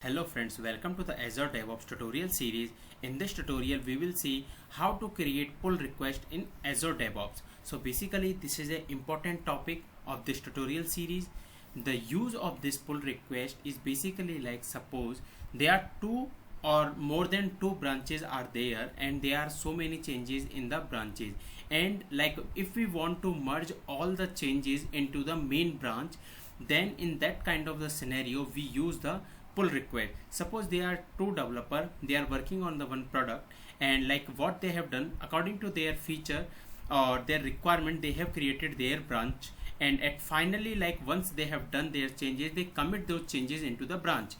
Hello friends, welcome to the Azure DevOps tutorial series. In this tutorial, we will see how to create pull request in Azure DevOps. So basically, this is an important topic of this tutorial series. The use of this pull request is basically like suppose there are two or more than two branches are there and there are so many changes in the branches, and like if we want to merge all the changes into the main branch, then in that kind of the scenario we use the pull request. Suppose they are two developer, they are working on the one product, and like what they have done according to their feature or their requirement, they have created their branch, and at finally like once they have done their changes, they commit those changes into the branch,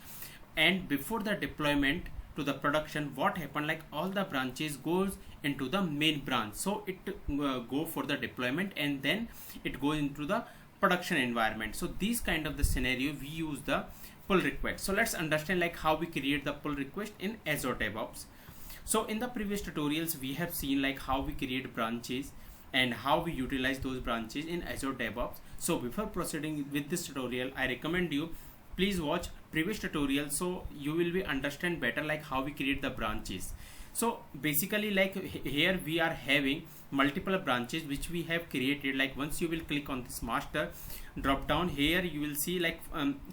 and before the deployment to the production, what happened, like all the branches goes into the main branch, so it go for the deployment and then it goes into the production environment. So these kind of the scenario we use the pull request. So let's understand like how we create the pull request in Azure DevOps. So in the previous tutorials we have seen like how we create branches and how we utilize those branches in Azure DevOps. So before proceeding with this tutorial, I recommend you please watch previous tutorial so you will be understand better like how we create the branches. So basically like here we are having multiple branches which we have created. Like once you will click on this master drop down, here you will see like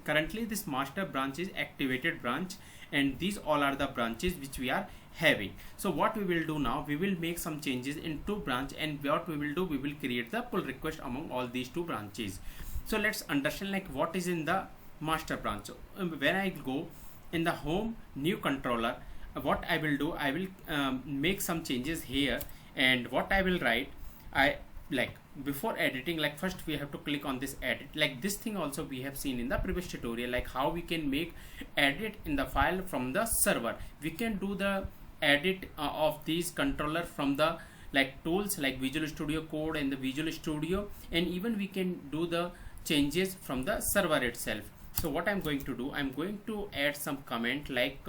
currently this master branch is activated branch, and these all are the branches which we are having. So what we will do now, we will make some changes in two branch, and what we will do, we will create the pull request among all these two branches. So let's understand like what is in the master branch. So when I go in the home new controller, what I will do, I will make some changes here, and what I will write, I like before editing, like first we have to click on this edit. Like this thing also we have seen in the previous tutorial, like how we can make edit in the file from the server. We can do the edit of these controller from the like tools like Visual Studio Code and the Visual Studio, and even we can do the changes from the server itself. So what I'm going to do, I'm going to add some comment like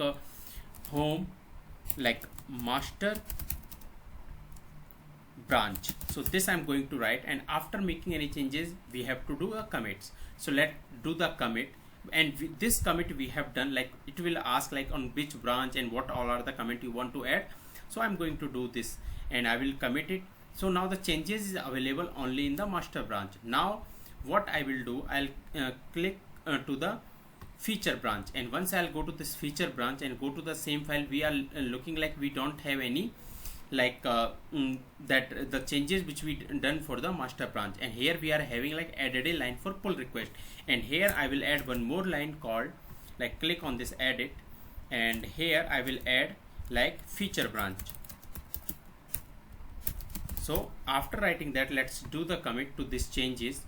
home like master branch. So this I'm going to write, and after making any changes we have to do a commits. So let's do the commit, and this commit we have done, like it will ask like on which branch and what all are the commit you want to add. So I'm going to do this and I will commit it. So now the changes is available only in the master branch. Now what I will do, I'll click to the feature branch, and once I'll go to this feature branch and go to the same file, we are looking like we don't have any like that the changes which we done for the master branch, and here we are having like added a line for pull request, and here I will add one more line called like click on this edit, and here I will add like feature branch. So after writing that, let's do the commit to these changes,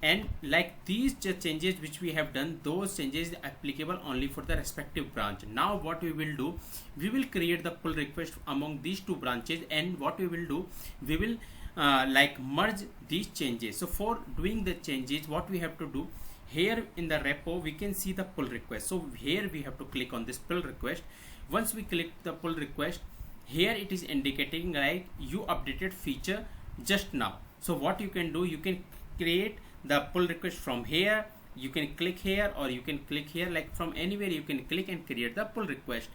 and like these changes which we have done, those changes applicable only for the respective branch. Now what we will do, we will create the pull request among these two branches, and what we will do, we will like merge these changes. So for doing the changes, what we have to do, here in the repo we can see the pull request. So here we have to click on this pull request. Once we click the pull request, here it is indicating like you updated feature just now. So what you can do, you can create the pull request from here, you can click here or you can click here, like from anywhere you can click and create the pull request.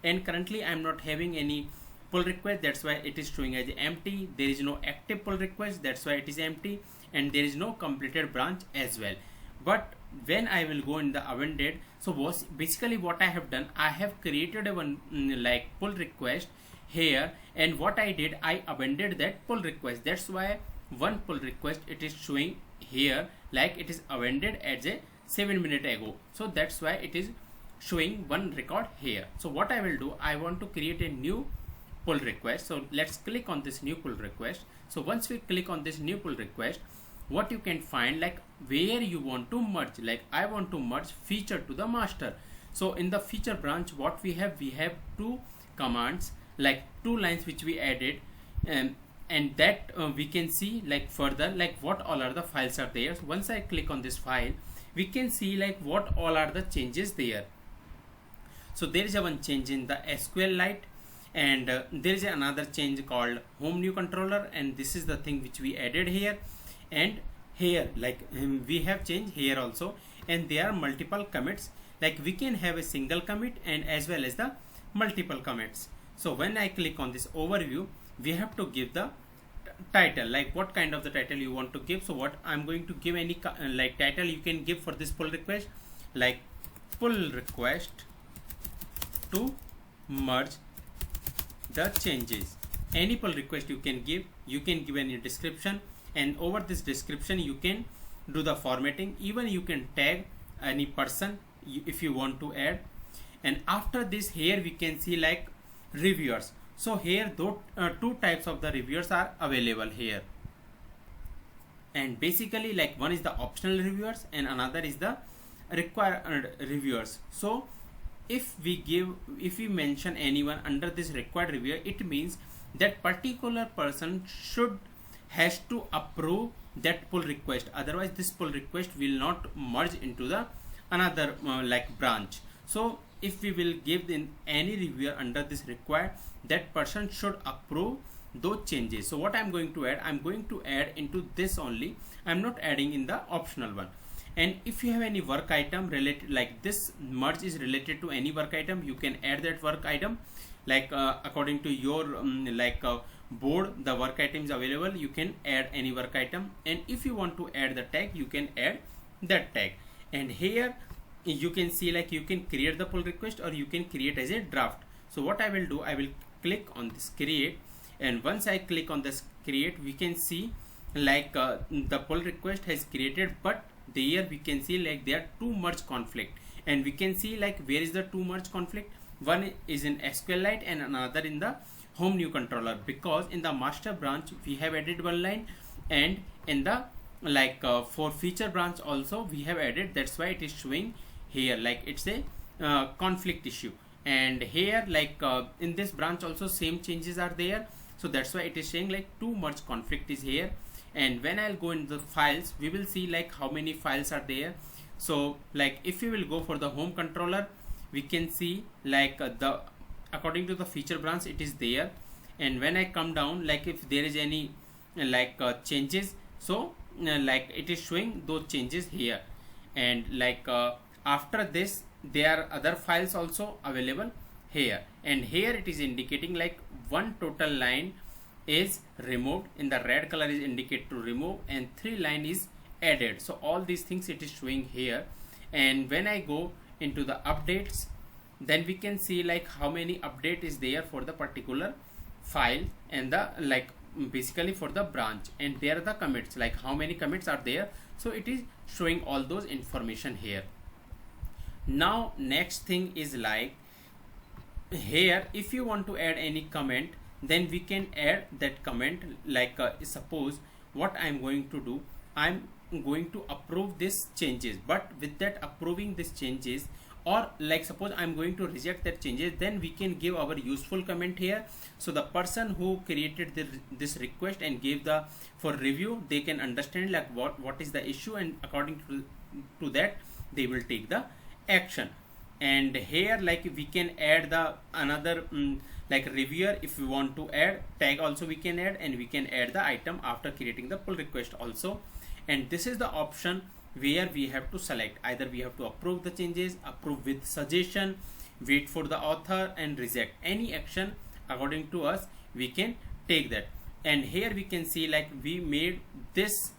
And currently I'm not having any pull request, that's why it is showing as empty. There is no active pull request, that's why it is empty, and there is no completed branch as well. But when I will go in the abandoned, so basically what I have done, I have created a one like pull request here, and what I did, I abandoned that pull request. That's why one pull request it is showing here like it is abandoned as a 7 minutes ago. So that's why it is showing one record here. So what I will do, I want to create a new pull request. So let's click on this new pull request. So once we click on this new pull request, what you can find like where you want to merge, like I want to merge feature to the master. So in the feature branch, what we have two commands, like two lines which we added, and that we can see like further like what all are the files are there. So once I click on this file, we can see like what all are the changes there. So there is a one change in the SQLite, and there is another change called home new controller, and this is the thing which we added here. And here like we have changed here also, and there are multiple commits like we can have a single commit and as well as the multiple commits. So when I click on this overview, we have to give the title, like what kind of the title you want to give. So what I'm going to give any like title you can give for this pull request, like pull request to merge the changes. Any pull request you can give any description, and over this description you can do the formatting. Even you can tag any person if you want to add. And after this, here we can see like reviewers. So here though two types of the reviewers are available here, and basically like one is the optional reviewers and another is the required reviewers. So if we mention anyone under this required reviewer, it means that particular person has to approve that pull request, otherwise this pull request will not merge into the another like branch. So if we will give in any reviewer under this required, that person should approve those changes. So what I'm going to add into this only. I'm not adding in the optional one. And if you have any work item related, like this merge is related to any work item, you can add that work item, like according to your board, the work item is available, you can add any work item. And if you want to add the tag, you can add that tag. And here you can see like you can create the pull request or you can create as a draft. So what I will do, I will click on this create, and once I click on this create, we can see like the pull request has created, but there we can see like there are two merge conflict, and we can see like where is the two merge conflict. One is in SQLite and another in the home new controller, because in the master branch we have added one line, and in the like for feature branch also we have added. That's why it is showing here like it's a conflict issue. And here like in this branch also same changes are there, so that's why it is saying like two merge conflict is here. And when I'll go in the files, we will see like how many files are there. So like if you will go for the home controller, we can see like the according to the feature branch it is there. And when I come down, like if there is any like changes, so like it is showing those changes here. And like after this there are other files also available here, and here it is indicating like one total line is removed, in the red color is indicate to remove, and 3 line is added. So all these things it is showing here. And when I go into the updates, then we can see like how many update is there for the particular file, and the like basically for the branch, and there are the commits, like how many commits are there. So it is showing all those information here. Now next thing is like here if you want to add any comment, then we can add that comment. Like suppose what I'm going to do, I'm going to approve these changes, but with that approving these changes, or like suppose I'm going to reject that changes, then we can give our useful comment here. So the person who created this request and gave the for review, they can understand like what is the issue, and according to that they will take the action. And here like we can add the another like reviewer. If we want to add tag also we can add, and we can add the item after creating the pull request also. And this is the option where we have to select, either we have to approve the changes, approve with suggestion, wait for the author, and reject. Any action according to us we can take that. And here we can see like we made this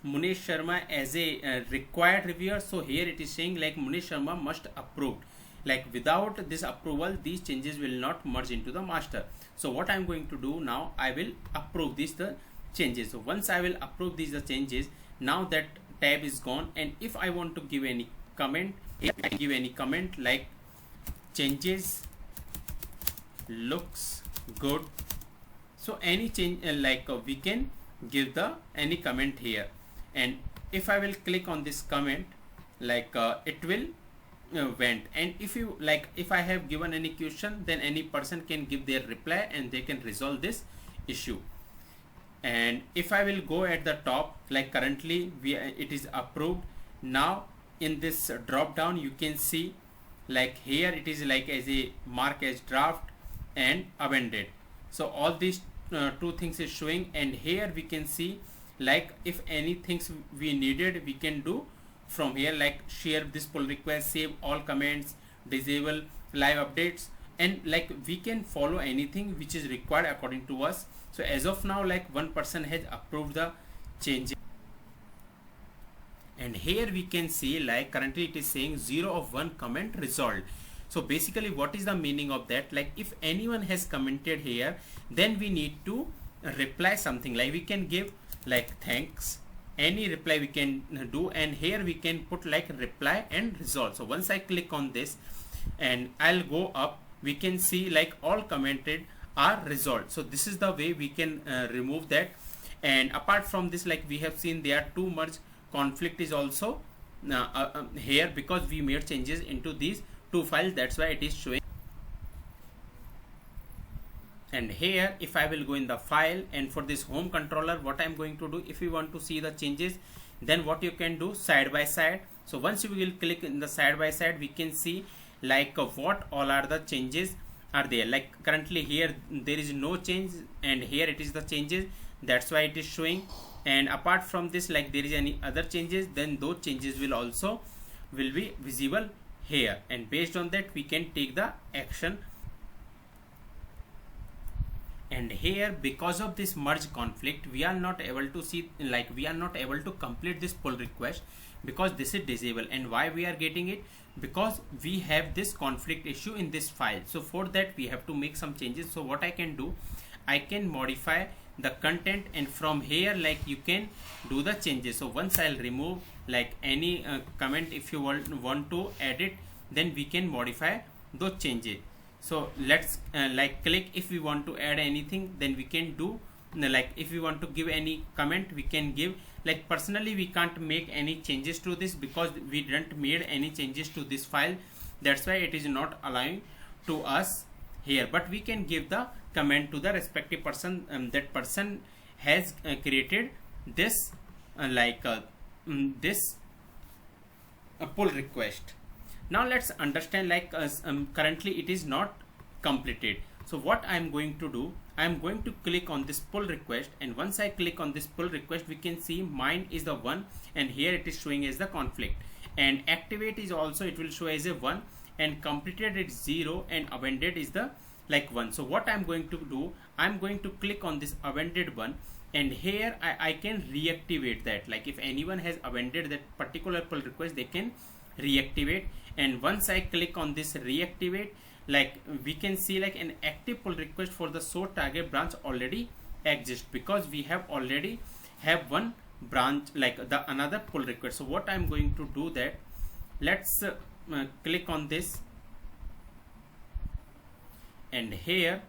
Munesh Sharma as a required reviewer. So here it is saying like Munesh Sharma must approve, like without this approval these changes will not merge into the master. So what I'm going to do now, I will approve these the changes. So once I will approve these the changes, now that tab is gone. And if I want to give any comment, if I give any comment like changes looks good, so any change we can give the any comment here. And if I will click on this comment, like it will went. And if you like, if I have given any question, then any person can give their reply and they can resolve this issue. And if I will go at the top, like currently it is approved. Now in this drop down you can see like here it is like as a mark as draft and amended. So all these two things is showing. And here we can see like if any things we needed we can do from here, like share this pull request, save all comments, disable live updates, and like we can follow anything which is required according to us. So as of now, like one person has approved the changes, and here we can see like currently it is saying 0 of 1 comment resolved. So basically what is the meaning of that? Like if anyone has commented here, then we need to reply something, like we can give like thanks, any reply we can do, and here we can put like reply and resolve. So once I click on this and I'll go up, we can see like all commented are resolved. So this is the way we can remove that. And apart from this, like we have seen there are two merge conflict is also here, because we made changes into these two files, that's why it is showing. And here if I will go in the file, and for this home controller, what I'm going to do, if you want to see the changes, then what you can do, side by side. So once you will click in the side by side, we can see like what all are the changes are there. Like currently here there is no change, and here it is the changes, that's why it is showing. And apart from this, like there is any other changes, then those changes will also will be visible here, and based on that we can take the action. And here, because of this merge conflict, we are not able to see, like we are not able to complete this pull request because this is disabled. And why we are getting it? Because we have this conflict issue in this file. So for that we have to make some changes. So what I can do, I can modify the content, and from here like you can do the changes. So once I'll remove like any comment, if you want to edit, then we can modify those changes. So let's like click, if we want to add anything, then we can do, like if we want to give any comment, we can give. Like personally we can't make any changes to this because we didn't made any changes to this file, that's why it is not allowing to us here. But we can give the comment to the respective person, that person has created this this pull request. Now let's understand, like currently it is not completed. So what I'm going to do, I'm going to click on this pull request, and once I click on this pull request, we can see mine is the 1, and here it is showing as the conflict, and activate is also, it will show as a 1, and completed is 0, and abandoned is the like 1. So what I'm going to do, I'm going to click on this abandoned one, and here I can reactivate that. Like if anyone has abandoned that particular pull request, they can reactivate. And once I click on this reactivate, like we can see like an active pull request for the source target branch already exists, because we have already have one branch, like the another pull request. So what I'm going to do, that let's click on this, and here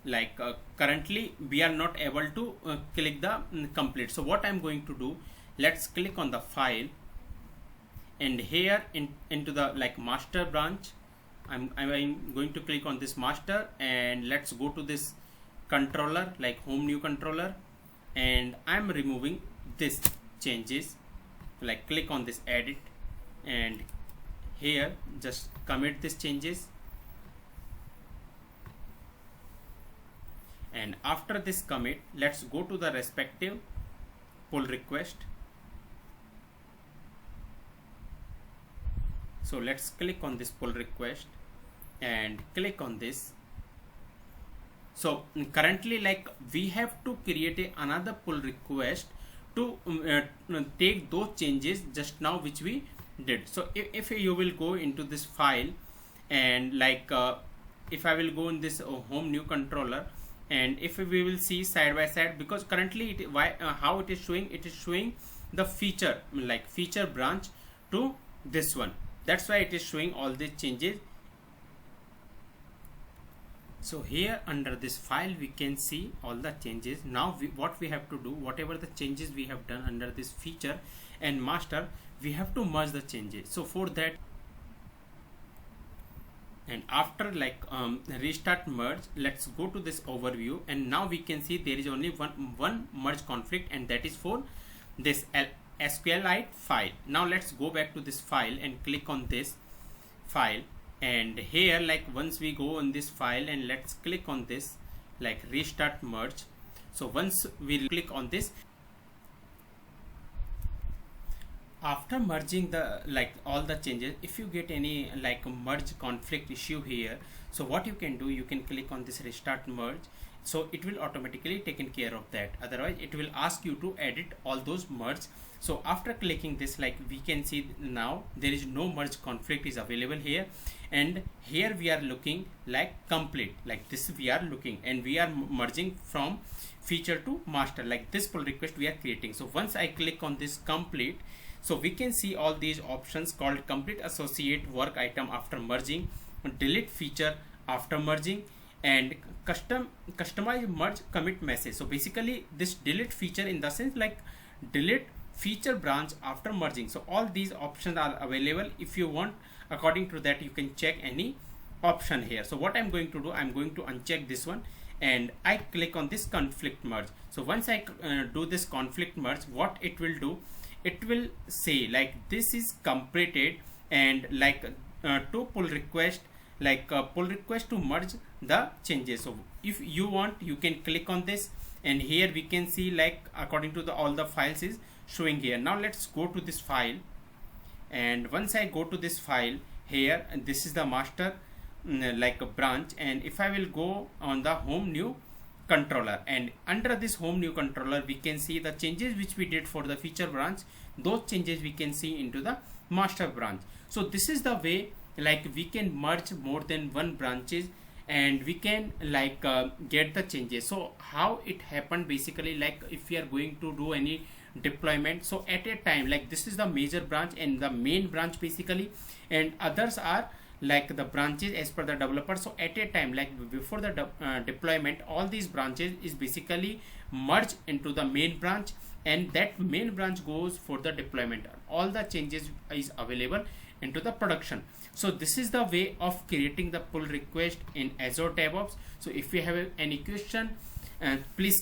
like currently we are not able to click the complete. So what I'm going to do, let's click on the file, and here into the like master branch, I'm going to click on this master, and let's go to this controller, like home new controller, and I'm removing this changes. Like click on this edit, and here just commit these changes, and after this commit, let's go to the respective pull request. So let's click on this pull request and click on this. So currently like we have to create another pull request to take those changes just now which we did. So if you will go into this file, and like if I will go in this home new controller, and if we will see side by side, because currently how it is showing the feature, like feature branch to this one, that's why it is showing all these changes. So here under this file we can see all the changes. Now what we have to do, whatever the changes we have done under this feature and master, we have to merge the changes. So for that, and after like restart merge, let's go to this overview, and now we can see there is only one merge conflict, and that is for this SQLite file. Now let's go back to this file and click on this file, and here like once we go on this file, and let's click on this like restart merge. So once we click on this, After merging the all the changes, if you get any merge conflict issue here, so what you can do, you can click on this restart merge, so it will automatically taken care of that. Otherwise it will ask you to edit all those merge. So after clicking this, we can see now there is no merge conflict is available here, and here we are looking like complete, like this we are looking, and we are merging from feature to master, like this pull request we are creating. So once I click on this complete, so we can see all these options called complete associate work item after merging, delete feature after merging, and customize merge commit message. So basically this delete feature in the sense delete feature branch after merging. So all these options are available. If you want, according to that, you can check any option here. So what I'm going to do, I'm going to uncheck this one, and I click on this conflict merge. So once I do this conflict merge, what it will do, it will say this is completed, and to pull request, pull request to merge the changes. So if you want, you can click on this, and here we can see according to all the files is showing here. Now let's go to this file, and once I go to this file here, and this is the master a branch, and if I will go on the home new controller, and under this home new controller we can see the changes which we did for the feature branch. Those changes we can see into the master branch. So this is the way we can merge more than one branches, and we can get the changes. So how it happened, basically if we are going to do any deployment, so at a time this is the major branch and the main branch basically, and others are the branches as per the developer. So at a time before the deployment, all these branches is basically merged into the main branch, and that main branch goes for the deployment. All the changes is available into the production. So this is the way of creating the pull request in Azure DevOps. So if you have any question, please